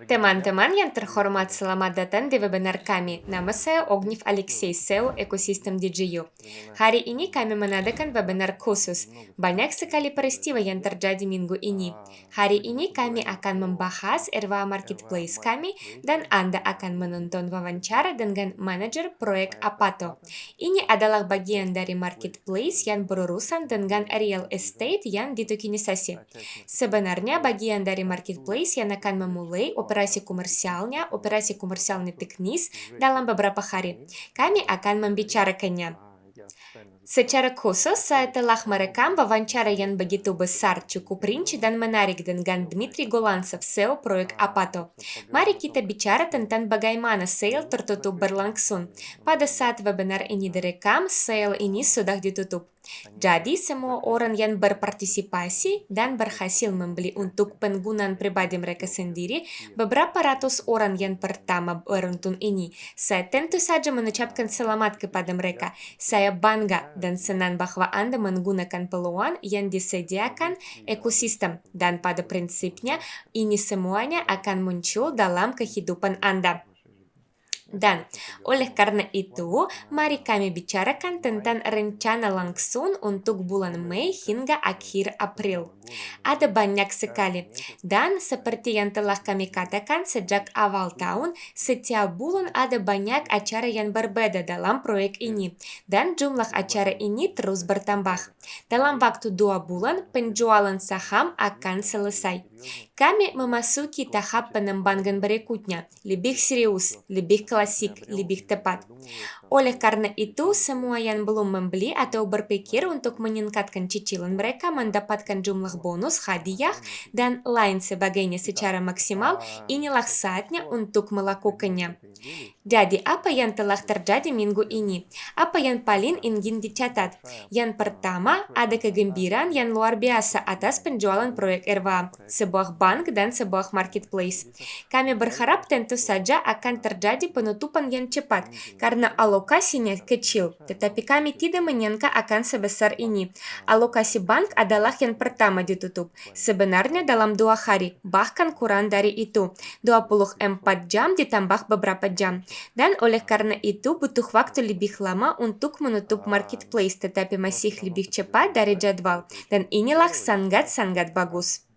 Teman-teman yang terhormat, selamat datang di webinar kami. Nama saya Ogniv Alexei, SEO Ekosistem DJU. Hari ini kami mengadakan webinar khusus. Banyak sekali peristiwa yang terjadi minggu ini. Hari ini kami akan membahas RWA Marketplace kami dan Anda akan menonton wawancara dengan manajer proyek Apato. Ini adalah bagian dari marketplace yang berurusan dengan real estate yang ditokenisasi. Sebenarnya bagian dari marketplace yang akan memulai operasi komersialnya teknis dalam beberapa hari. Kami akan membicarakannya. Secara khusus, saya telah merekam wawancara yang begitu besar, cukup rinci dan menarik dengan Dmitry Golantsov, SEO proyek Apato. Mari kita bicara tentang bagaimana sale tertutup berlangsung. Pada saat webinar ini direkam, sale ini sudah ditutup. Jadi, semua orang yang berpartisipasi dan berhasil membeli untuk penggunaan pribadi mereka sendiri, beberapa ratus orang yang pertama beruntung ini. Saya tentu saja mengucapkan selamat kepada mereka. Saya bangga dan senang bahwa Anda menggunakan peluang yang disediakan ekosistem, dan pada prinsipnya ini semuanya akan muncul dalam kehidupan Anda. Dan oleh karena itu, mari kami bicarakan tentang rencana langsung untuk bulan Mei hingga akhir April. Ada banyak sekali, dan seperti yang telah kami katakan sejak awal tahun, setiap bulan ada banyak acara yang berbeda dalam proyek ini, dan jumlah acara ini terus bertambah. Dalam waktu 2 bulan, penjualan saham akan selesai. Kami memasuki tahap pengembangan berikutnya, lebih serius, lebih klasik, lebih tepat. Oleh karena itu, semua yang belum membeli atau berpikir untuk meningkatkan cicilan mereka mendapatkan jumlah bonus, hadiah, dan lain sebagainya secara maksimal, inilah saatnya untuk melakukannya. Jadi, apa yang telah terjadi minggu ini? Apa yang paling ingin dicatat? Yang pertama, ada kegembiraan yang luar biasa atas penjualan proyek RWA, sebuah bank dan sebuah marketplace. Kami berharap tentu saja akan terjadi penutupan yang cepat, karena alokasinya kecil, tetapi kami tidak menyangka akan sebesar ini. Alokasi bank adalah yang pertama ditutup, sebenarnya dalam 2 hari, bahkan kurang dari itu, 24 jam ditambah beberapa jam. Dan oleh karena itu butuh waktu lebih lama untuk menutup marketplace, tetapi masih lebih cepat dari jadwal. Dan inilah sangat-sangat bagus.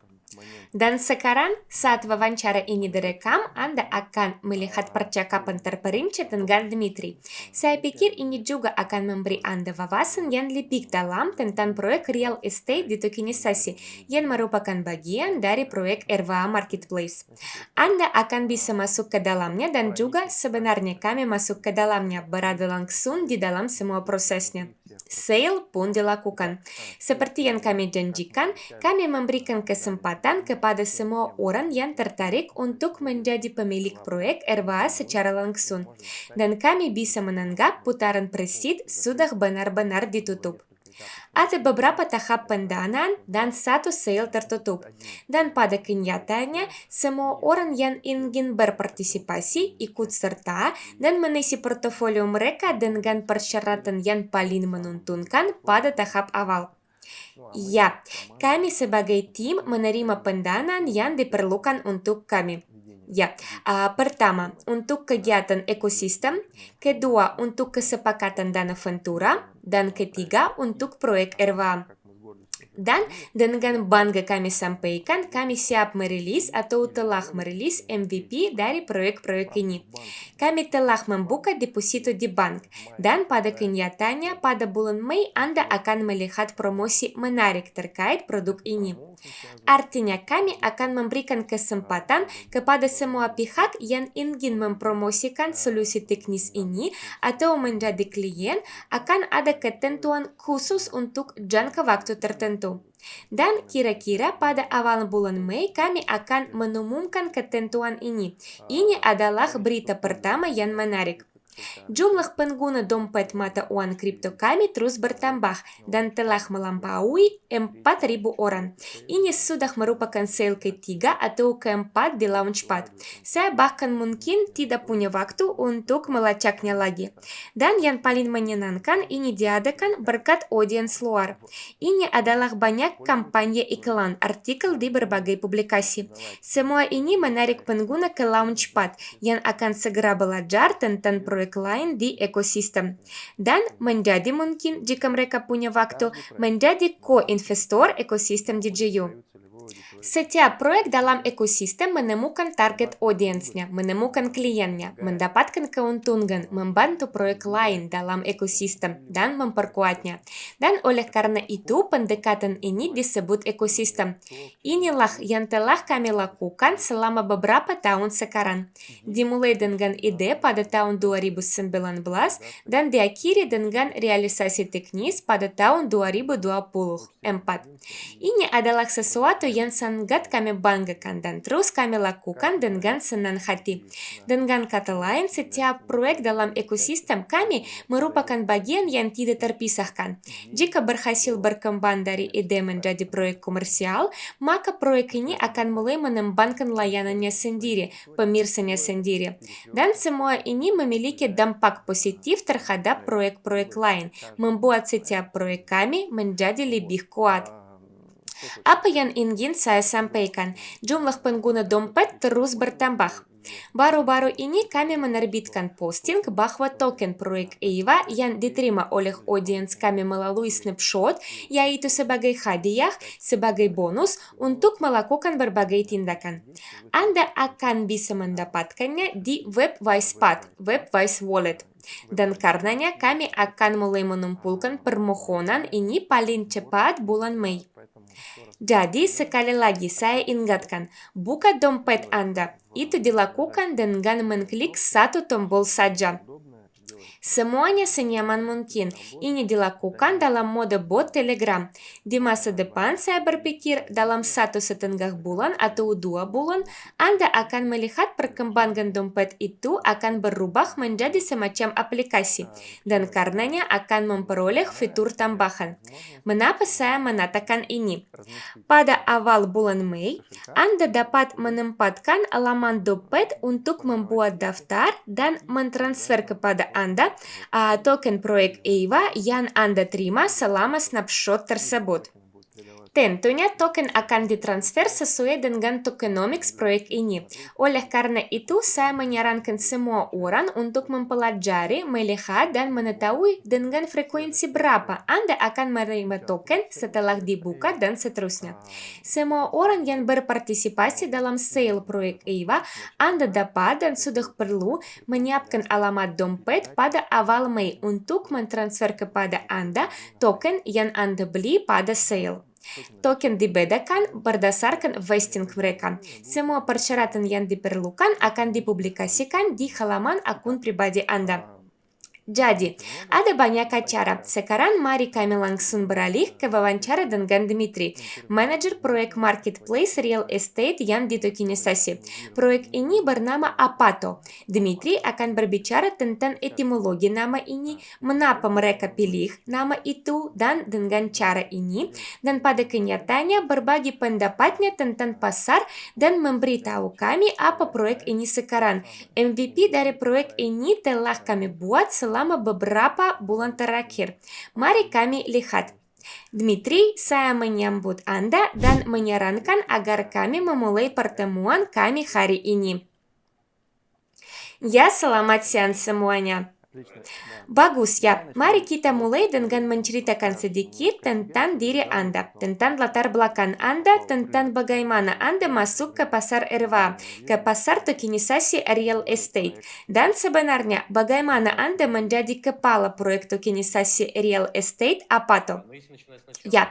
Dan sekarang, saat wawancara ini direkam, Anda akan melihat percakapan terperinci dengan Dmitry. Saya pikir ini juga akan memberi Anda wawasan yang lebih dalam tentang proyek real estate ditokenisasi, yang merupakan bagian dari proyek RWA Marketplace. Anda akan bisa masuk ke dalamnya dan juga sebenarnya kami masuk ke dalamnya, berada langsung di dalam semua prosesnya. Sale pun dilakukan. Seperti yang kami janjikan, kami memberikan kesempatan kepada semua orang yang tertarik untuk menjadi pemilik proyek RWA secara langsung. Dan kami bisa menanggap putaran pre-seed sudah benar-benar ditutup. Ada beberapa tahap pendanaan dan 1 sale tertutup. Dan pada kenyataannya, semua orang yang ingin berpartisipasi ikut serta dan mengisi portofolio mereka dengan persyaratan yang paling menguntungkan pada tahap awal. Ya, kami sebagai tim menerima pendanaan yang diperlukan untuk kami. Ya, pertama, untuk kegiatan ekosistem, kedua, untuk kesepakatan dana Ventura, dan ketiga, untuk proyek RWA. Dan dengan bangga kami sampaikan, kami siap merilis atau telah merilis MVP dari proyek-proyek ini. Kami telah membuka deposito di bank, dan pada kenyataannya pada bulan Mei Anda akan melihat promosi menarik terkait produk ini. Artinya kami akan memberikan kesempatan kepada semua pihak yang ingin mempromosikan solusi teknis ini atau menjadi klien, akan ada ketentuan khusus untuk jangka waktu tertentu. Dan kira-kira pada awal bulan Mei kami akan mengumumkan ketentuan ini. Ini adalah berita pertama yang menarik. Jumlah pengguna dompet mata uang kripto kami terus bertambah dan telah melampaui 4.000 orang. Ini sudah merupakan sale ketiga atau keempat di Launchpad. Saya bahkan mungkin tidak punya waktu untuk melacaknya lagi. Dan yang paling menyenangkan ini diadakan berkat audiens luar. Ini adalah banyak kampanye iklan, artikel di berbagai publikasi. Semua ini menarik pengguna ke Launchpad yang akan segera belajar tentang proyek lain di ekosistem. Dan menjadi mungkin jika mereka punya waktu menjadi co-investor ekosistem DJU. Setiap proyek dalam ekosistem menemukan target audiensnya, menemukan kliennya, mendapatkan keuntungan, membantu proyek lain dalam ekosistem, dan memperkuatnya. Dan oleh karena itu, pendekatan ini disebut ekosistem. Inilah yang telah kami lakukan selama beberapa tahun sekarang. Dimulai dengan ide pada tahun 2019 dan diakhiri dengan realisasi teknis pada tahun 2024. Ini adalah sesuatu yang sangat kami banggakan dan terus kami lakukan dengan senang hati. Dengan kata lain, setiap proyek dalam ekosistem kami merupakan bagian yang tidak terpisahkan. Jika berhasil berkembang dari ide menjadi proyek komersial, maka proyek ini akan mulai mengembangkan layanannya sendiri, pemirsanya sendiri. Dan semua ini memiliki dampak positif terhadap proyek-proyek lain, membuat setiap proyek kami menjadi lebih kuat. Apa yang ingin saya sampaikan? Jumlah pengguna dompet terus bertambah. Baru-baru ini kami menerbitkan posting bahwa token proyek EIVA yang diterima oleh audiens kami melalui snapshot, yaitu sebagai hadiah, sebagai bonus untuk melakukan berbagai tindakan. Anda akan bisa mendapatkannya di web WisePad, web Wise Wallet. Dan karenanya kami akan mulai mengumpulkan permohonan ini paling cepat bulan Mei. Jadi sekali lagi saya ingatkan, buka dompet Anda. Itu dilakukan dengan mengklik satu tombol saja. Semuanya senyaman mungkin. Ini dilakukan dalam mode bot Telegram. Di masa depan, saya berpikir dalam 1,5 bulan atau 2 bulan, Anda akan melihat perkembangan dompet itu akan berubah menjadi semacam aplikasi, dan karenanya akan memperoleh fitur tambahan. Mengapa saya mengatakan ini? Pada awal bulan Mei, Anda dapat menempatkan alamat dompet untuk membuat daftar dan mentransfer kepada Anda token proyek EIVA yang Anda terima selama snapshot tersebut. Tentunya token akan ditransfer sesuai dengan tokenomics proyek ini. Oleh karena itu, saya menyarankan semua orang untuk mempelajari, melihat, dan mengetahui dengan frekuensi berapa Anda akan menerima token setelah dibuka dan seterusnya. Semua orang yang berpartisipasi dalam sale proyek EIVA, Anda dapat dan sudah perlu menyiapkan alamat dompet pada awal Mei untuk mentransfer kepada Anda token yang Anda beli pada sale. Token dibedakan berdasarkan vesting mereka. Semua persyaratan yang diperlukan akan dipublikasikan di halaman akun pribadi Anda. Jadi, ada banyak acara. Sekarang mari kami langsung beralih ke wawancara dengan Dmitri, manajer proyek marketplace real estate yang ditokenisasi. Proyek ini bernama Apato. Dmitri akan berbicara tentang etimologi nama ini, mengapa mereka pilih nama itu, dan dengan cara ini, dan pada kenyataannya berbagi pendapatnya tentang pasar dan memberitahu kami apa proyek ini sekarang. MVP dari proyek ini telah kami buat selama beberapa bulan terakhir. Mari kami lihat. Dmitri, saya menyambut Anda dan menyarankan agar kami memulai pertemuan kami hari ini. Ya, selamat siang semuanya. Bagus ya, mari kita mulai dengan menceritakan sedikit tentang diri Anda, tentang latar belakang Anda, tentang bagaimana Anda masuk ke pasar RWA, ke pasar tokenisasi real estate, dan sebenarnya bagaimana Anda menjadi kepala proyek tokenisasi real estate Apato. Ya,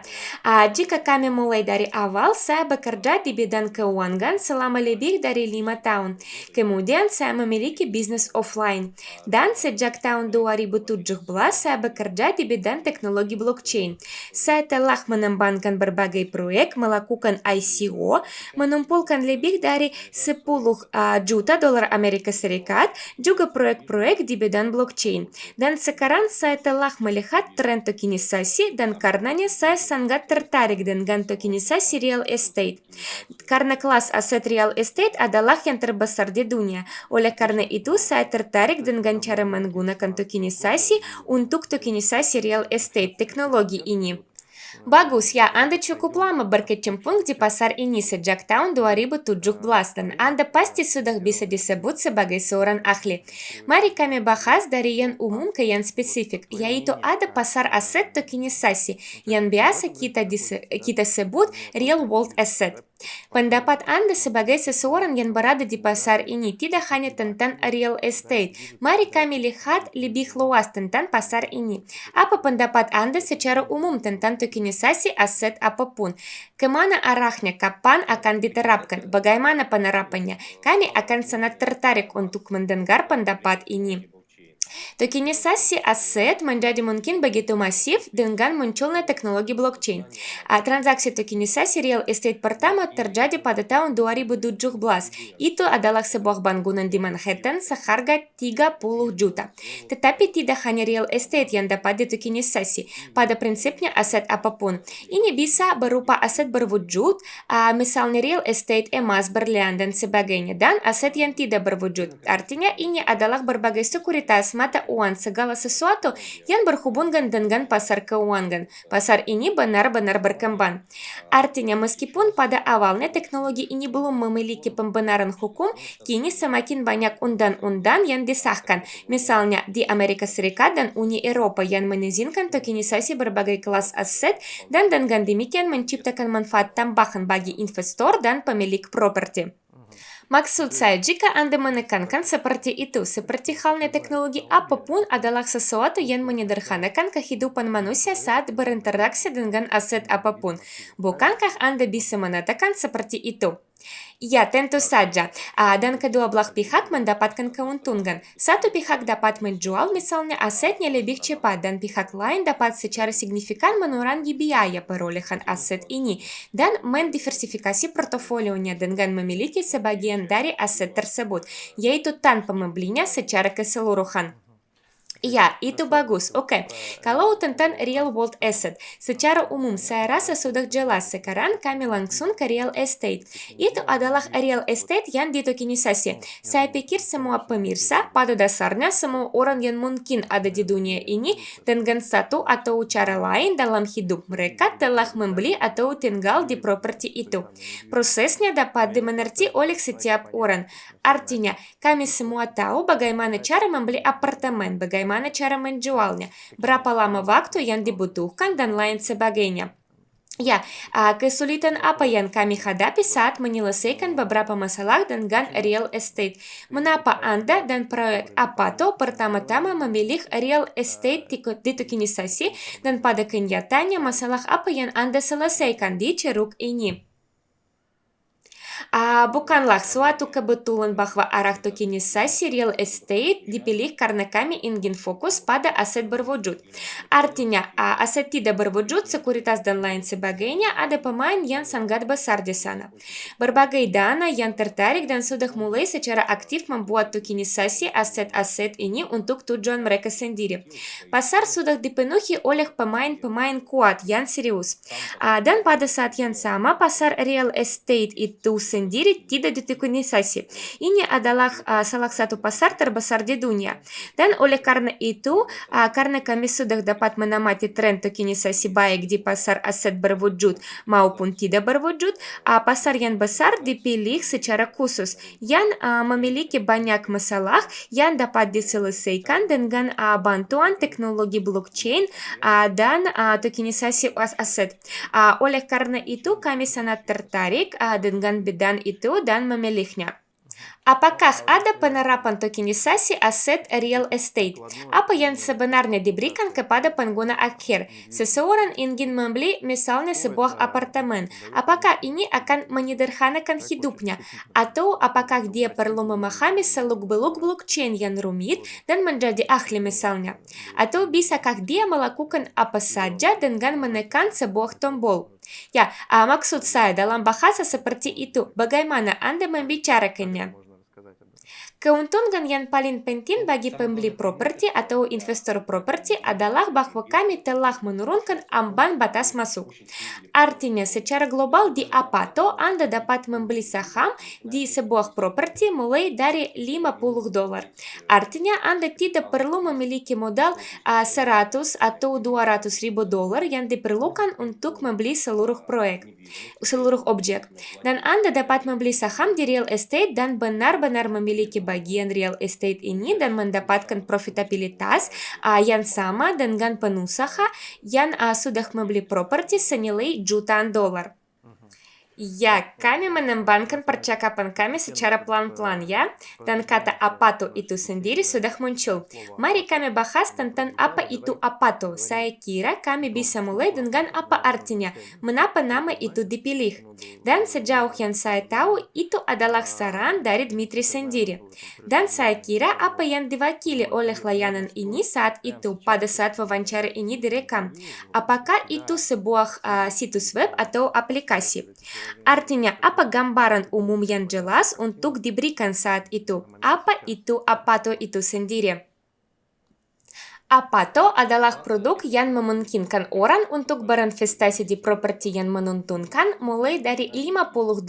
jika kami mulai dari awal, saya bekerja di bidang keuangan selama lebih dari 5 tahun. Kemudian saya memiliki bisnis offline, dan sejak sejak tahun 2017 saya bekerja di bidang teknologi blockchain. Saya telah mengembangkan berbagai proyek, melakukan ICO, mengumpulkan lebih dari 10 juta dolar Amerika Serikat, juga proyek-proyek di bidang blockchain. Dan sekarang saya telah melihat tren tokenisasi dan karenanya saya sangat tertarik dengan tokenisasi real estate. Karena kelas aset real estate adalah yang terbesar di dunia. Oleh karena itu, saya tertarik dengan cara menggunakan tokenisasi untuk tokenisasi real estate teknologi ini. Bagus ya, Anda cukup lama berkecimpung di pasar ini sejak tahun 2017 dan Anda pasti sudah bisa disebut sebagai seorang ahli. Mari kami bahas dari yang umum ke yang spesifik, yaitu ada pasar aset tokenisasi yang biasa kita sebut real world asset. Pendapat Anda sebagai seseorang yang berada di pasar ini tidak hanya tentang real estate. Mari kami lihat lebih luas tentang pasar ini. Apa pendapat Anda secara umum tentang tokenisasi aset apapun? Kemana arahnya? Kapan akan diterapkan? Bagaimana penerapannya? Kami akan sangat tertarik untuk mendengar pendapat ini. Tokenisasi aset menjadi mungkin begitu masif dengan munculnya teknologi blockchain. Transaksi tokenisasi real estate pertama terjadi pada tahun 2017. Itu adalah sebuah bangunan di Manhattan seharga 30 juta. Tetapi tidak hanya real estate yang dapat ditokenisasi. Pada prinsipnya aset apapun. Ini bisa berupa aset berwujud, misalnya real estate, emas, berlian, dan sebagainya. Dan aset yang tidak berwujud. Artinya ini adalah berbagai sekuritas mata uang, segala sesuatu yang berhubungan dengan pasar keuangan. Pasar ini benar-benar berkembang. Artinya meskipun pada awalnya teknologi ini belum memiliki pembenaran hukum, kini semakin banyak undang-undang yang disahkan, misalnya di Amerika Serikat dan Uni Eropa yang mengizinkan tokenisasi berbagai kelas aset dan dengan demikian menciptakan manfaat tambahan bagi investor dan pemilik properti. Maksud saya, jika Anda menekankan seperti itu, seperti halnya teknologi apapun adalah sesuatu yang menyederhanakan kehidupan manusia saat berinteraksi dengan aset apapun. Bukankah Anda bisa mengatakan seperti itu? Ya, tentu saja. Dan kedua belah pihak mendapatkan keuntungan. Satu pihak dapat menjual misalnya asetnya lebih cepat dan pihak lain dapat secara signifikan mengurangi biaya perolehan aset ini dan mendiversifikasi portofolionya dengan memiliki sebagian dari aset tersebut, yaitu tanpa membelinya secara keseluruhan. Iya, itu bagus. Oke, kalau tentang real world asset, secara umum saya rasa sudah jelas. Sekarang kami langsung ke real estate. Itu adalah real estate yang ditokenisasi. Saya pikir semua pemirsa, pada dasarnya semua orang yang mungkin ada di dunia ini dengan satu atau cara lain dalam hidup mereka telah membeli atau tinggal di properti itu. Prosesnya dapat dimengerti oleh setiap orang. Artinya, kami semua tahu bagaimana cara membeli apartemen, bagaimana cara menjualnya, berapa lama waktu yang dibutuhkan, dan lain sebagainya. Ya, kesulitan apa yang kami hadapi saat menyelesaikan beberapa masalah dengan real estate? Mengapa Anda dan proyek Apato pertama-tama memilih real estate ditokenisasi dan pada kenyataannya masalah apa yang Anda selesaikan di ceruk ini? Bukanlah suatu kebetulan bahwa arah tokenisasi real estate dipilih karena kami ingin fokus pada aset berwujud. Artinya, aset tidak berwujud, sekuritas dan lain sebagainya, ada pemain yang sangat besar di sana. Berbagai dana yang tertarik dan sudah mulai secara aktif membuat tokenisasi aset-aset ini untuk tujuan mereka sendiri. Pasar sudah dipenuhi oleh pemain-pemain kuat yang serius. Dan pada saat yang sama, pasar real estate itu sendiri tidak ditokenisasi. Ini adalah salah satu pasar terbesar di dunia. Dan oleh karena itu, karena kami sudah dapat menamati tren tokenisasi baik di pasar aset berwujud maupun tidak berwujud, pasar yang besar dipilih secara khusus yang memiliki banyak masalah yang dapat diselesaikan dengan bantuan teknologi blockchain dan tokenisasi aset. Oleh karena itu, kami sangat tertarik dengan bidang itu dan memilihnya. Apakah ada penerapan tokenisasi aset real estate? Apa yang sebenarnya diberikan kepada pengguna akhir? Seseorang ingin membeli misalnya sebuah apartemen. Apakah ini akan menyederhanakan hidupnya? Atau apakah dia perlu memahami seluk-beluk blockchain yang rumit dan menjadi ahli misalnya? Atau bisakah dia melakukan apa saja dengan menekan sebuah tombol? Ya, maksud saya dalam bahasa seperti itu, bagaimana Anda membicarakannya? Keuntungan yang paling penting bagi pembeli properti atau investor properti adalah bahwa kami telah menurunkan ambang batas masuk. Artinya, secara global di Apato, Anda dapat membeli saham di sebuah properti mulai dari $50. Artinya, Anda tidak perlu memiliki modal 100 atau 200 ribu dolar yang diperlukan untuk membeli seluruh objek. Dan Anda dapat membeli saham di real estate dan benar-benar memiliki bagian real estate ini dan mendapatkan profitabilitas yang sama dengan pengusaha yang sudah membeli properti senilai jutaan dolar. Ya, kami mengembangkan percakapan kami secara pelan-pelan ya, dan kata apato itu sendiri sudah muncul. Mari kami bahas tentang apa itu apato. Saya kira kami bisa mulai dengan apa artinya, mengapa nama itu dipilih. Dan sejauh yang saya tahu, itu adalah saran dari Dmitri sendiri. Dan saya kira apa yang diwakili oleh layanan ini saat itu, pada saat wawancara ini direkam. Apakah itu sebuah situs web atau aplikasi? Artinya, apa gambaran umum yang jelas untuk diberikan saat itu? Apa itu apato itu sendiri? Apato adalah produk yang memungkinkan orang untuk berinvestasi di properti yang menguntungkan mulai dari $50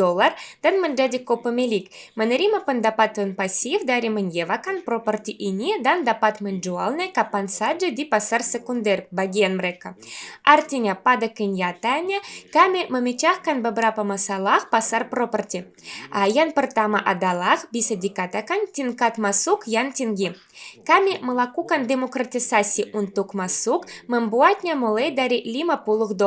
dan menjadi kopemilik, menerima pendapatan pasif dari menyewakan properti ini dan dapat menjualnya kapan saja di pasar sekunder bagian mereka. Artinya, pada kenyataannya, kami memecahkan beberapa masalah pasar properti. Yang pertama adalah bisa dikatakan tingkat masuk yang tinggi. Kami melakukan demokratisasi untuk masuk, membuatnya mulai dari $50.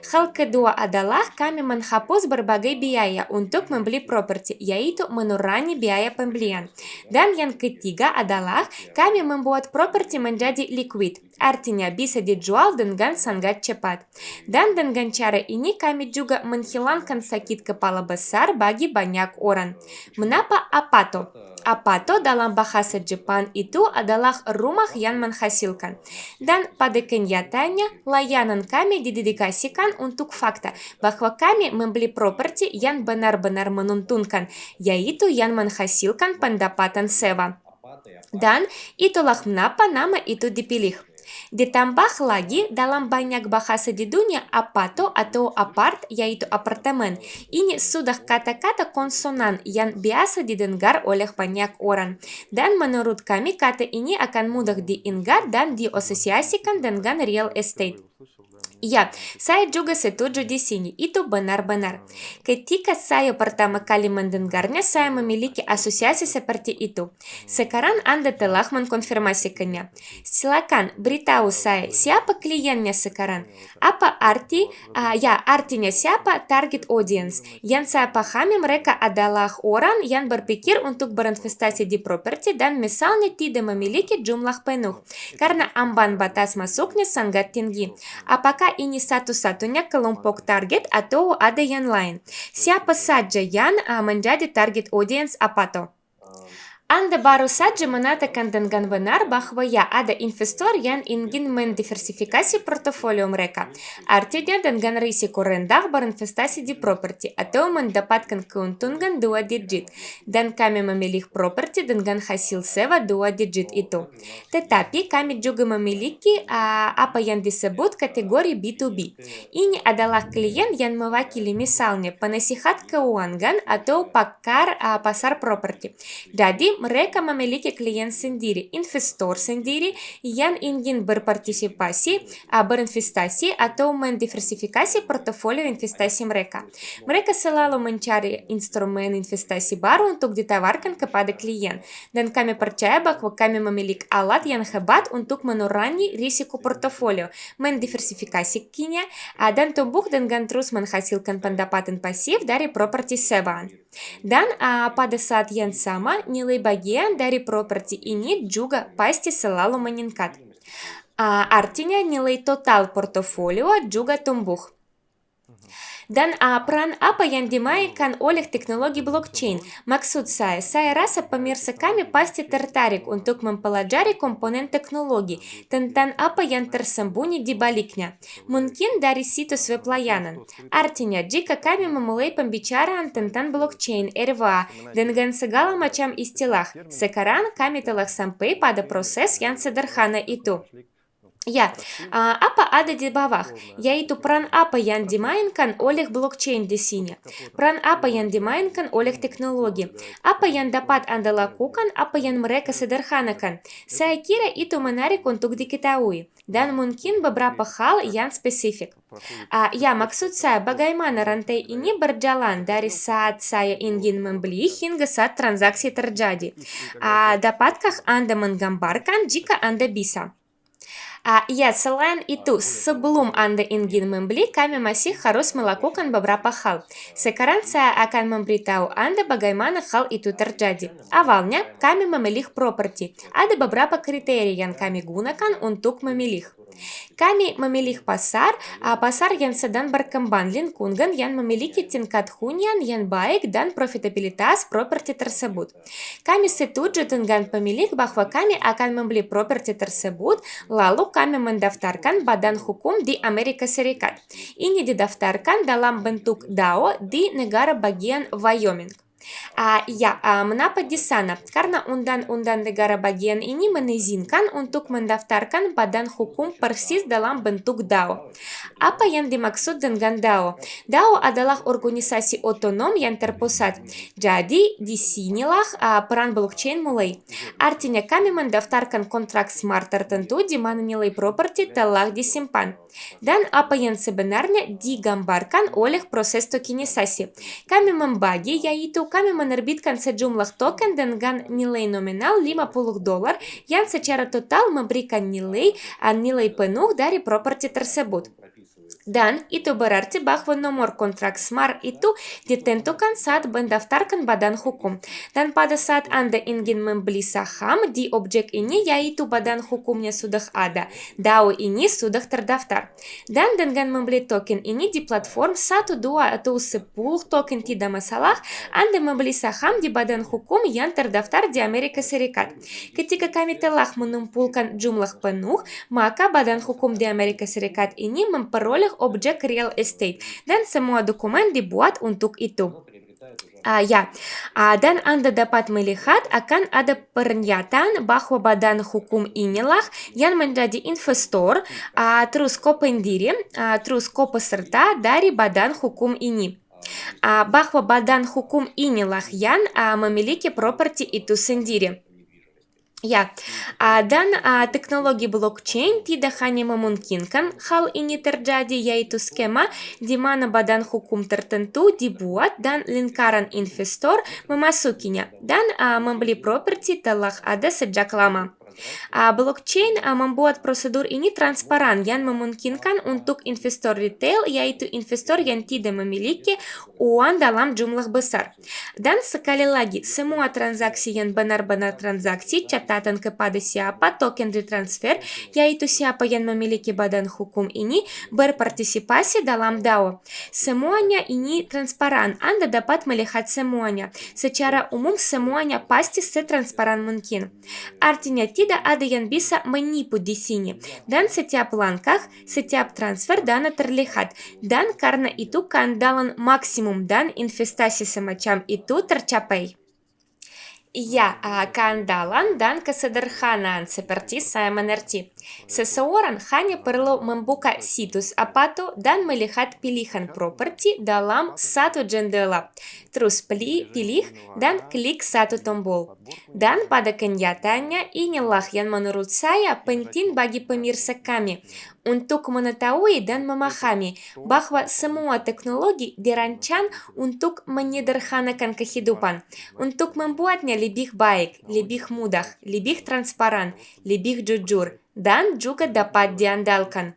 Hal kedua adalah kami menghapus berbagai biaya untuk membeli properti, yaitu mengurangi biaya pembelian. Dan yang ketiga adalah kami membuat properti menjadi liquid, artinya bisa dijual dengan sangat cepat. Dan dengan cara ini kami juga menghilangkan sakit kepala besar bagi banyak orang. Mengapa apato? Apato dalam bahasa Jepang itu adalah rumah yang menghasilkan. Dan pada kenyataannya, layanan kami didedikasikan untuk fakta bahwa kami membeli properti yang benar-benar menguntungkan, yaitu yang menghasilkan pendapatan sewa. Dan itulah mengapa nama itu dipilih. Ditambah lagi, dalam banyak bahasa di dunia, apato atau apart, yaitu apartemen, ini sudah kata-kata konsonan yang biasa didengar oleh banyak orang. Dan menurut kami, kata ini akan mudah diingat dan diasosiasikan dengan real estate. Ya, saya juga setuju di sini. Itu benar-benar. Ketika saya pertama kali mendengarnya, saya memiliki asosiasi seperti itu. Sekarang Anda telah mengkonfirmasikannya. Silakan beritahu saya, siapa kliennya sekarang? Apa arti? Artinya siapa target audience? Yang saya pahami mereka adalah orang yang berpikir untuk berinvestasi di properti dan misalnya tidak memiliki jumlah penuh. Karena ambang batas masuknya sangat tinggi. Apakah ini satu-satunya kelompok target atau ada yang lain? Siapa saja yang menjadi target audience apato? Anda baru saja mengatakan dengan benar bahwa ya ada investor yang ingin mendiversifikasi portofolio mereka. Artinya dengan risiko rendah berinvestasi di properti atau mendapatkan keuntungan 2 digit. Dan kami memilih properti dengan hasil sewa 2 digit itu. Tetapi kami juga memiliki apa yang disebut kategori B2B. Ini adalah klien yang mewakili misalnya penasihat keuangan atau pakar pasar properti. Jadi mereka memiliki klien sendiri, investor sendiri yang ingin berinvestasi atau mendiversifikasi portofolio investasi mereka. Mereka selalu mencari instrumen investasi baru untuk ditawarkan kepada klien, dan kami percaya bahwa kami memiliki alat yang hebat untuk mengurangi risiko portofolio, mendiversifikasinya, dan tumbuh dengan terus menghasilkan pendapatan pasif dari properti sewaan. Dan pada saat yang sama, nilai bagian dari properti ini juga pasti selalu meningkat. Artinya nilai total portofolio juga tumbuh. Dan peran apa yang dimainkan oleh teknologi blockchain? Maksud saya rasa pemirsa kami pasti tertarik untuk mempelajari komponen teknologi tentang apa yang tersembunyi di baliknya. Mungkin dari situs web layanan. Artinya, jika kami memulai pembicaraan tentang blockchain, RWA, dengan segala macam istilah, sekarang kami telah sampai pada proses yang sederhana itu. Ya, apa ada di bawah, yaitu peran apa yang dimainkan oleh blockchain di sini, peran apa yang dimainkan oleh teknologi, apa yang dapat Anda lakukan, apa yang mereka sederhanakan. Saya kira itu menarik untuk diketahui, dan mungkin beberapa hal yang spesifik. Maksud saya bagaimana rantai ini berjalan dari saat saya ingin membeli hingga saat transaksi terjadi. Dapatkah Anda menggambarkan jika Anda bisa? Selain itu, sebelum Anda ingin membeli, kami masih harus melakukan beberapa hal. Sekarang saya akan memberitahu Anda bagaimana hal itu terjadi. Awalnya, kami memilih properti. Ada beberapa kriteria yang kami gunakan untuk memilih. Kami memilih pasar yang sedang berkembang, lingkungan yang memiliki tingkat hunian yang baik dan profitabilitas properti tersebut. Kami setuju dengan pemilik bahwa kami akan membeli properti tersebut, lalu kami mendaftarkan badan hukum di Amerika Serikat. Ini didaftarkan dalam bentuk DAO di negara bagian Wyoming. Mengapa di sana? Karena undang-undang negara bagian ini mengizinkan untuk mendaftarkan badan hukum persis dalam bentuk DAO. Apa yang dimaksud dengan DAO? DAO adalah organisasi otonom yang terpusat. Jadi, disinilah peran blockchain mulai. Artinya, kami mendaftarkan kontrak smart tertentu di mana nilai properti telah disimpan. Dan apa yang sebenarnya digambarkan oleh proses tokenisasi. Kami membagi, yaitu kami menerbitkan sejumlah token dengan nilai nominal $50 yang secara total memberikan nilai penuh dari properti tersebut. Dan itu berarti bahwa nomor kontrak smart itu ditentukan saat mendaftarkan badan hukum. Dan pada saat Anda ingin membeli saham di objek ini, yaitu badan hukumnya sudah ada, DAO ini sudah terdaftar. Dan dengan membeli token ini di platform 1, 2, atau 10 token tidak masalah, Anda membeli saham di badan hukum yang terdaftar di Amerika Serikat. Ketika kami telah mengumpulkan jumlah penuh, maka badan hukum di Amerika Serikat ini memperoleh objek real estate, dan semua dokumen dibuat untuk itu. Dan Anda dapat melihat akan ada pernyataan bahwa badan hukum inilah yang menjadi investor, terus kopendiri, terus kopeserta dari badan hukum ini. Bahwa badan hukum inilah yang memiliki properti itu sendiri. Dan teknologi blockchain tidak hanya memungkinkan hal ini terjadi, yaitu skema di mana badan hukum tertentu dibuat dan lingkaran investor memasukinya, dan membeli properti telah ada sejak lama. Blockchain membuat prosedur ini transparan yang memungkinkan untuk investor retail, yaitu investor yang tidak memiliki uang dalam jumlah besar. Dan sekali lagi, semua transaksi yang benar-benar transaksi catatan kepada siapa token ditransfer, yaitu siapa yang memiliki badan hukum ini, berpartisipasi dalam DAO. Semuanya ini transparan, Anda dapat melihat semuanya. Secara umum semuanya pasti setransparan mungkin. Artinya tidak ada yang bisa menipu di sini, dan setiap langkah, setiap transfer dana terlihat, dan karena itu keandalan maksimum dan investasi semacam itu tercapai. Keandalan dan kesederhanaan seperti saya mengerti. Seseorang hanya perlu membuka situs apa-tuh dan melihat pilihan properti dalam satu jendela. Terus pilih dan klik satu tombol. Dan pada kenyataannya inilah yang menurut saya penting bagi pemirsa kami untuk mengetahui dan memahami bahwa semua teknologi dirancang untuk menyederhanakan kehidupan, untuk membuatnya lebih baik, lebih mudah, lebih transparan, lebih jujur, dan juga dapat diandalkan.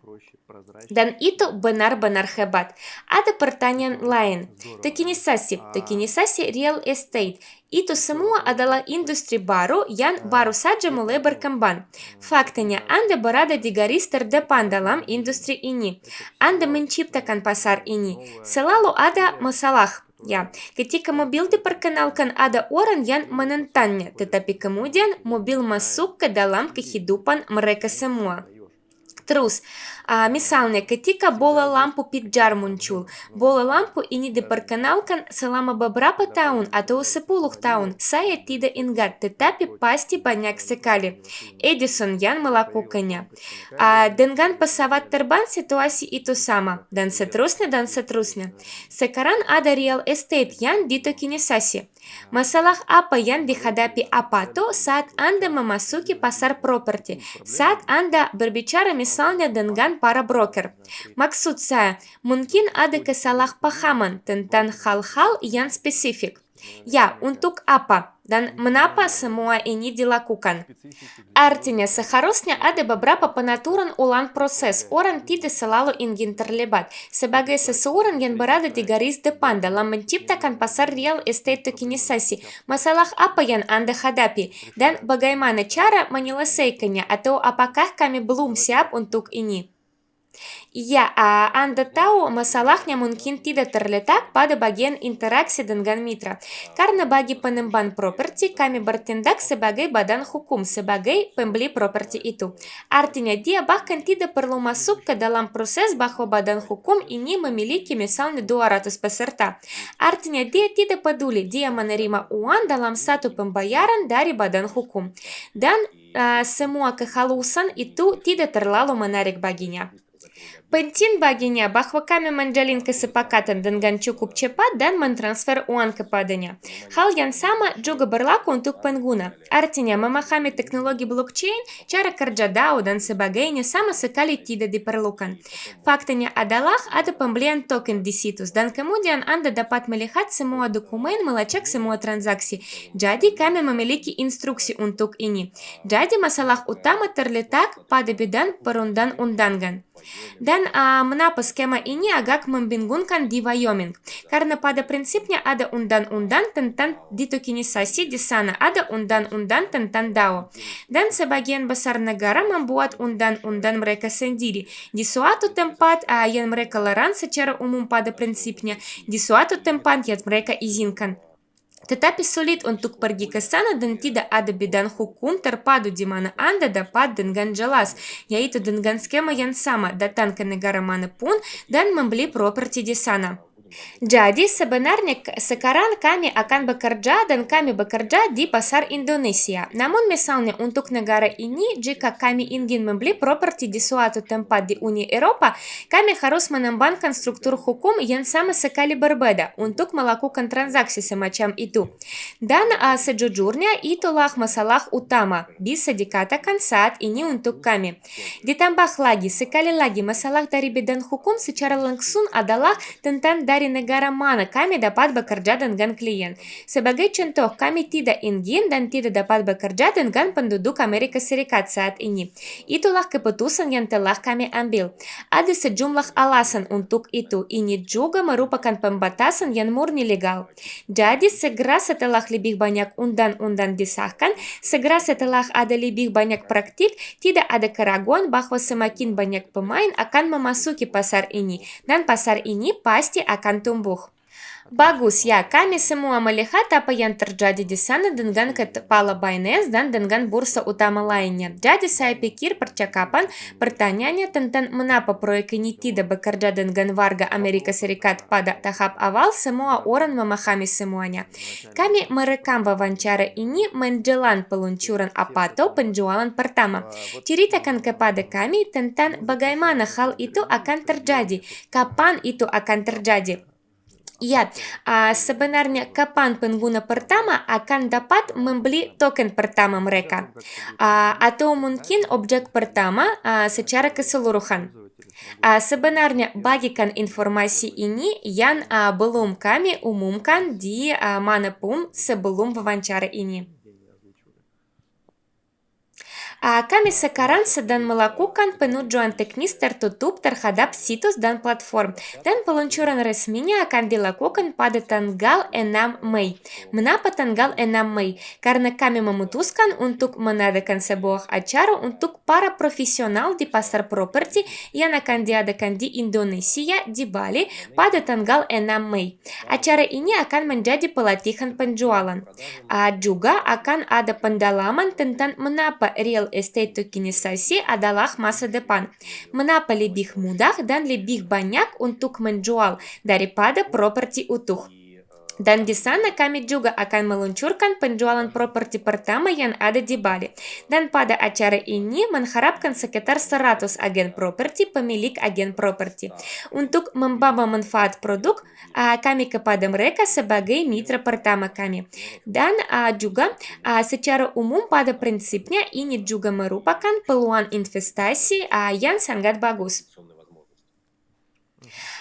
Dan itu benar-benar hebat. Ada pertanyaan lain. Tokenisasi real estate. Itu semua adalah industri baru yang baru saja mulai berkembang. Faktanya, Anda berada di garis terdepan dalam industri ini. Anda menciptakan pasar ini. Selalu ada masalah. Ya, ketika mobil diperkenalkan ada orang yang menentangnya, tetapi kemudian mobil masuk ke dalam kehidupan mereka semua. Terus, misalnya ketika bola lampu pijar muncul, bola lampu ini diperkenalkan selama beberapa tahun atau 10 tahun. Saya tidak ingat, tetapi pasti banyak sekali. Edison yang melakukannya. Dengan pesawat terbang situasi itu sama, dan seterusnya dan seterusnya. Sekarang ada real estate yang ditokenisasi. Masalah apa yang dihadapi apa-tuh saat Anda memasuki pasar properti, saat Anda berbicara misalnya dengan para broker. Maksud saya, mungkin ada kesalahpahaman tentang hal-hal yang spesifik. Ya, untuk apa dan mengapa semua ini dilakukan? Artinya, seharusnya ada beberapa pengaturan ulang proses. Orang tidak selalu ingin terlibat. Sebagai seseorang yang berada di garis depan dalam menciptakan pasar real estate tokenisasi, masalah apa yang Anda hadapi dan bagaimana cara menyelesaikannya atau apakah kami belum siap untuk ini? Ya, Anda tahu masalahnya mungkin tidak terletak pada bagian interaksi dengan mitra. Karena bagi pengembang properti, kami bertindak sebagai badan hukum, sebagai pembeli properti itu. Artinya dia bahkan tidak perlu masuk ke dalam proses bahwa badan hukum ini memiliki misalnya 200 peserta. Artinya dia tidak peduli, dia menerima uang dalam satu pembayaran dari badan hukum. Dan semua kehalusan itu tidak terlalu menarik baginya. Penting baginya bahwa kami menjalin kesepakatan dengan cukup cepat dan mentransfer uang kepadanya. Hal yang sama juga berlaku untuk pengguna. Artinya memahami teknologi blockchain, cara kerja DAO dan sebagainya sama sekali tidak diperlukan. Faktanya adalah ada pembelian token di situs dan kemudian Anda dapat melihat semua dokumen, melacak semua transaksi. Jadi kami memiliki instruksi untuk ini. Jadi masalah utama terletak pada bidang perundang-undangan. Dan mengapa skema ini agak membingungkan di Wyoming? Karena pada prinsipnya ada undang-undang tentang ditokenisasi di sana, ada undang-undang tentang DAO. Dan sebagian besar negara membuat undang-undang mereka sendiri. Di suatu tempat yang mereka larang secara umum pada prinsipnya, di suatu tempat yang mereka izinkan. Tetapi sulit untuk pergi ke sana dan tidak ada bidang hukum terpadu di mana Anda dapat dengan jelas, yaitu dengan skema yang sama, datang ke negara manapun dan membeli properti di sana. Jadi sebenarnya sekarang kami akan bekerja dan kami bekerja di pasar Indonesia. Namun misalnya untuk negara ini, jika kami ingin membeli properti di suatu tempat di Uni Eropa, kami harus mengembangkan struktur hukum yang sama sekali berbeda untuk melakukan transaksi semacam itu. Dan sejujurnya itulah masalah utama, bisa dikatakan saat ini untuk kami. Ditambah lagi, sekali lagi masalah dari bidang hukum secara langsung adalah tentang dari negara mana kami dapat bekerja dengan klien. Sebagai contoh, kami tidak ingin dan tidak dapat bekerja dengan penduduk Amerika Serikat saat ini. Itulah keputusan yang telah kami ambil. Ada sejumlah alasan untuk itu. Ini juga merupakan pembatasan yang murni legal. Jadi segera setelah lebih banyak undang-undang disahkan, segera setelah ada lebih banyak praktik, tidak ada keraguan bahwa semakin banyak pemain akan memasuki pasar ini, dan pasar ini pasti akan tumbuh. Bagus ya, kami semua melihat apa yang terjadi di sana dengan kepala Binance dan dengan bursa utama lainnya. Jadi saya pikir percakapan pertanyaannya tentang mengapa proyek ini tidak bekerja dengan warga Amerika Serikat pada tahap awal, semua orang memahami semuanya. Kami merekam wawancara ini menjelang peluncuran Apato penjualan pertama. Ceritakan kepada kami tentang bagaimana hal itu akan terjadi, kapan itu akan terjadi. Iya, sebenarnya kapan pengguna pertama akan dapat membeli token pertama mereka? Atau mungkin objek pertama secara keseluruhan. Sebenarnya bagikan informasi ini yang belum kami umumkan di manapun sebelum wawancara ini. Kami sekarang sedang melakukan penujuan teknis tertutup terhadap situs dan platform, dan peluncuran resminya akan dilakukan pada tanggal 6 Mei. Mengapa tanggal 6 Mei? Karena kami memutuskan untuk mengadakan sebuah acara untuk para profesional di pasar properti yang akan diadakan di Indonesia, di Bali, pada tanggal 6 Mei. Acara ini akan menjadi pelatihan penjualan. Juga akan ada pendalaman tentang mengapa real estate tokenisasi adalah masa depan, mengapa lebih mudah dan lebih banyak untuk menjual daripada properti utuh. Dan di sana kami juga akan meluncurkan penjualan properti pertama yang ada di Bali. Dan pada acara ini mengharapkan sekitar 100 agen properti, pemilik agen properti. Untuk membawa manfaat produk kami kepada mereka sebagai mitra pertama kami. Dan juga secara umum pada prinsipnya ini juga merupakan peluang investasi yang sangat bagus.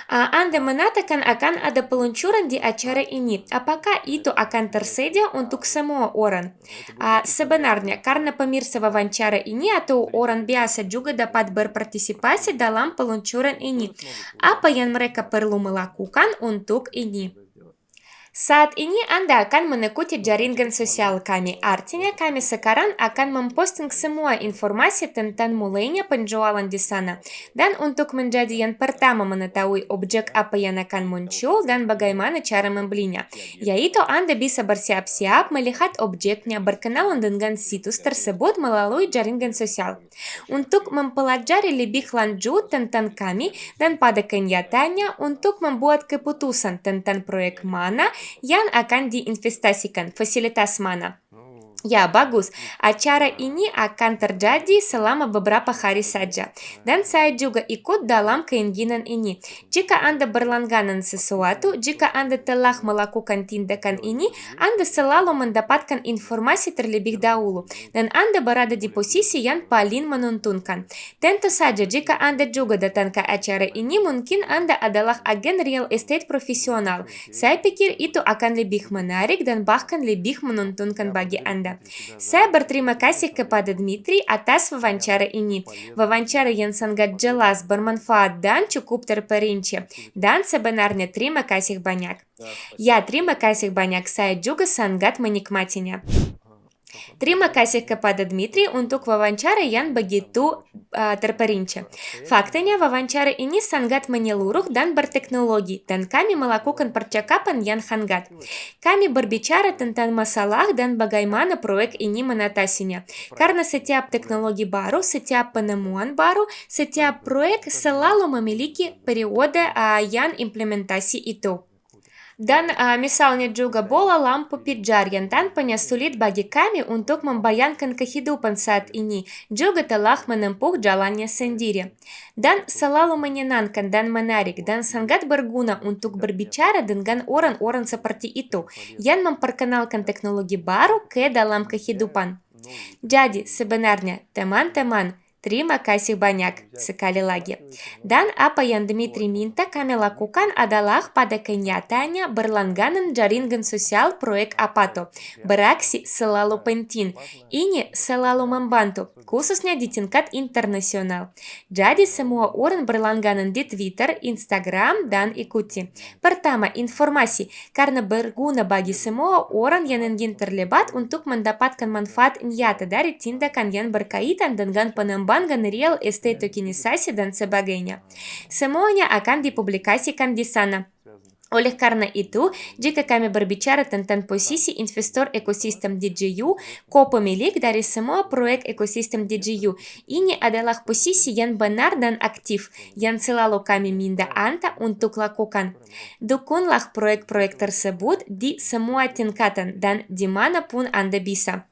Anda mengatakan akan ada peluncuran di acara ini. Apakah itu akan tersedia untuk semua orang? Sebenarnya, karena pemirsa wawancara ini atau orang biasa juga dapat berpartisipasi dalam peluncuran ini. Apa yang mereka perlu melakukan untuk ini? Saat ini Anda akan mengikuti jaringan sosial kami, artinya kami sekarang akan memposting semua informasi tentang mulainya penjualan di sana. Dan untuk menjadi yang pertama mengetahui objek apa yang akan muncul dan bagaimana cara membelinya, yaitu Anda bisa bersiap-siap melihat objeknya, berkenalan dengan situs tersebut melalui jaringan sosial. Untuk mempelajari lebih lanjut tentang kami dan pada kenyataannya untuk membuat keputusan tentang proyek mana yang akan diinvestasikan, fasilitas mana. Ya, bagus. Acara ini akan terjadi selama beberapa hari saja. Dan saya juga ikut dalam keinginan ini. Jika Anda berlangganan sesuatu, jika Anda telah melakukan tindakan ini, Anda selalu mendapatkan informasi terlebih dahulu. Dan Anda berada di posisi yang paling menguntungkan. Tentu saja, jika Anda juga datang ke acara ini, mungkin Anda adalah agen real estate profesional. Saya pikir itu akan lebih menarik dan bahkan lebih menguntungkan bagi Anda. Saya berterima kasih kepada Dmitri atas wawancara ini. Wawancara yang sangat jelas, bermanfaat, dan cukup terperinci. Dan sebenarnya terima kasih banyak. Ya, terima kasih banyak. Saya juga sangat menikmatinya. Terima kasih kepada Dmitri untuk wawancara yang begitu terperinci. Faktanya wawancara ini sangat menyeluruh dan berteknologi, dan kami melakukan percakapan yang hangat. Kami berbicara tentang masalah dan bagaimana proyek ini mengatasinya. Karena setiap teknologi baru, setiap penemuan baru, setiap proyek selalu memiliki periode yang implementasi itu. Dan misalnya juga bola lampu pijar yang tanpanya sulit bagi kami untuk membayangkan kehidupan saat ini juga telah menempuh jalannya sendiri. Dan selalu menyenangkan dan menarik dan sangat berguna untuk berbicara dengan orang-orang seperti itu yang memperkenalkan teknologi baru ke dalam kehidupan. Jadi sebenarnya teman-teman, terima kasih banyak sekali lagi. Dan apa yang Dmitri minta kami lakukan adalah pada kenyataannya berlangganan jaringan sosial proyek Apato. Beraksi selalu penting. Ini selalu membantu, khususnya di tingkat internasional. Jadi semua orang berlangganan di Twitter, Instagram, dan ikuti. Pertama, informasi, karena berguna bagi semua orang yang ingin terlibat untuk mendapatkan manfaat nyata dari tindakan yang berkaitan dengan pengembangan real estate tokenisasi dan sebagainya. Semuanya akan dipublikasikan di sana. Oleh karena itu, jika kami berbicara tentang posisi investor ekosistem DJU, co-pemilik dari semua proyek ekosistem DJU, ini adalah posisi yang benar dan aktif, yang selalu kami minta Anda untuk lakukan. Dukunglah proyek-proyek tersebut di semua tingkatan dan dimanapun Anda bisa.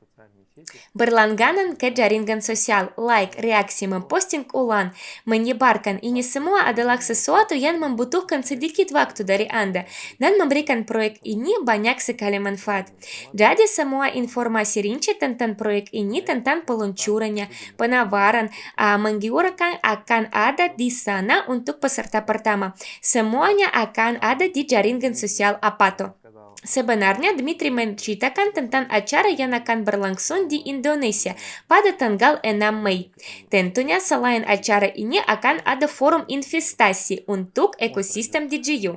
Berlangganan ke jaringan sosial, like, reaksi, memposting ulang, menyebarkan ini semua adalah sesuatu yang membutuhkan sedikit waktu dari Anda dan memberikan proyek ini banyak sekali manfaat. Jadi semua informasi rinci tentang proyek ini, tentang peluncurannya, penawaran, menggiurkan akan ada di sana untuk peserta pertama. Semuanya akan ada di jaringan sosial Apato. Sebenarnya Dmitri menceritakan tentang acara yang akan berlangsung di Indonesia pada tanggal 6 Mei. Tentunya selain acara ini akan ada forum investasi untuk ekosistem DJU.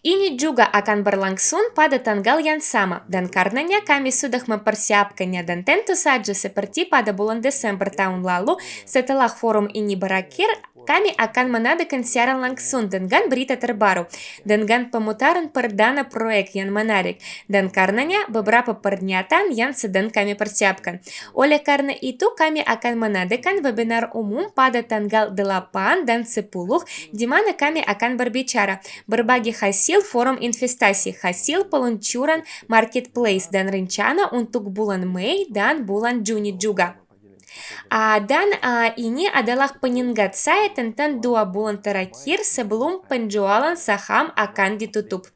Ini juga akan berlangsung pada tanggal yang sama dan karenanya kami sudah mempersiapkannya dan tentu saja seperti pada bulan Desember tahun lalu setelah forum ini berakhir kami akan mengadakan siaran langsung dengan berita terbaru dengan pemutaran perdana proyek yang menarik dan karenanya beberapa pernyataan yang sedang kami persiapkan. Oleh karena itu kami akan mengadakan webinar umum pada tanggal 8 dan 10 di mana kami akan berbicara berbagi hasil forum investasi, hasil peluncuran marketplace dan rencana untuk bulan Mei dan bulan Juni juga. Dan ini adalah pengingat saya tentang 2 bulan terakhir sebelum penjualan saham akan ditutup.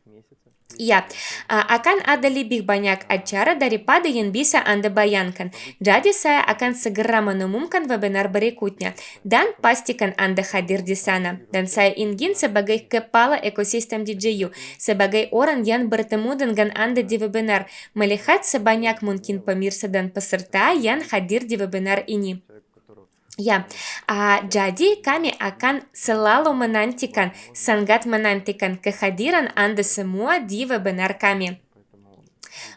Ya, akan ada lebih banyak acara daripada yang bisa Anda bayangkan. Jadi saya akan segera mengumumkan webinar berikutnya dan pastikan Anda hadir di sana. Dan saya ingin sebagai kepala ekosistem DJU, sebagai orang yang bertemu dengan Anda di webinar, melihat sebanyak mungkin pemirsa dan peserta yang hadir di webinar ini. Ya, jadi kami akan selalu sangat menantikan kehadiran Anda semua di webinar kami.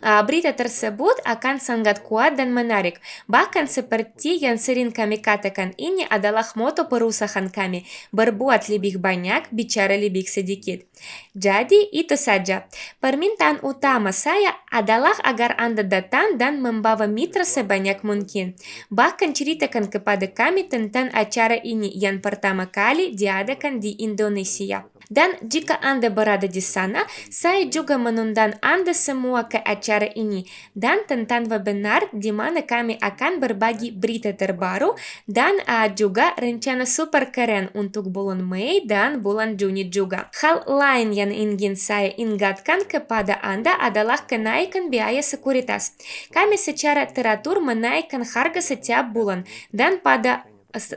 Berita tersebut akan sangat kuat dan menarik. Bahkan seperti yang sering kami katakan, ini adalah moto perusahaan kami, berbuat lebih banyak, bicara lebih sedikit. Jadi itu saja. Permintaan utama saya adalah agar Anda datang dan membawa mitra sebanyak mungkin. Bahkan ceritakan kepada kami tentang acara ini yang pertama kali diadakan di Indonesia. Dan jika Anda berada di sana, saya juga mengundang Anda semua ke acara ini dan tentang webinar di mana kami akan berbagi berita terbaru dan juga rencana super keren untuk bulan Mei dan bulan Juni juga. Hal lain yang ingin saya ingatkan kepada Anda adalah kenaikan biaya sekuritas. Kami secara teratur menaikkan harga setiap bulan dan pada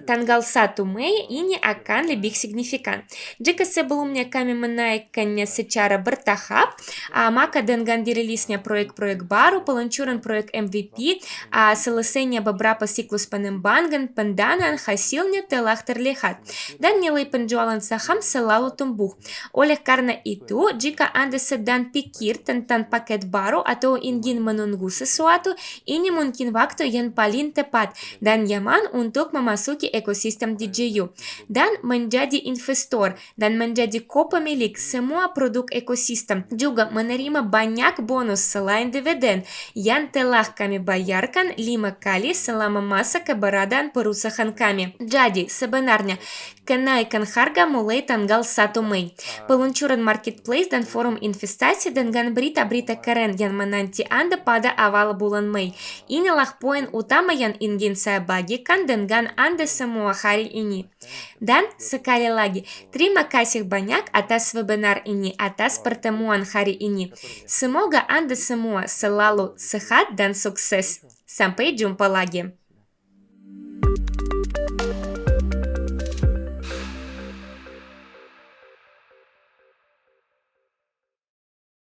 tanggal 1 Mei ini akan lebih signifikan. Jika sebelumnya kami menaikkannya secara bertahap, maka dengan dirilisnya proyek-proyek baru, peluncuran proyek MVP, selesainya beberapa siklus pengembangan, pendanaan hasilnya telah terlihat, dan nilai penjualan saham selalu tumbuh. Oleh karena itu, jika Anda sedang pikir tentang paket baru atau ingin menunggu sesuatu, ini mungkin waktu yang paling tepat dan nyaman untuk memasuki ekosistem DJU dan menjadi investor dan menjadi co-pemilik semua produk ekosistem, juga menerima banyak bonus selain dividen yang telah kami bayarkan 5 kali selama masa keberadaan perusahaan kami. Jadi sebenarnya kenaikan harga mulai tanggal 1 Mei, peluncuran marketplace dan forum investasi dengan berita-berita keren yang menanti Anda pada awal bulan Mei. Inilah poin utama yang ingin saya bagikan dengan Anda semua hari ini. Dan sekali lagi, terima kasih banyak atas webinar ini, atas pertemuan hari ini. Semoga Anda semua selalu sehat dan sukses. Sampai jumpa lagi.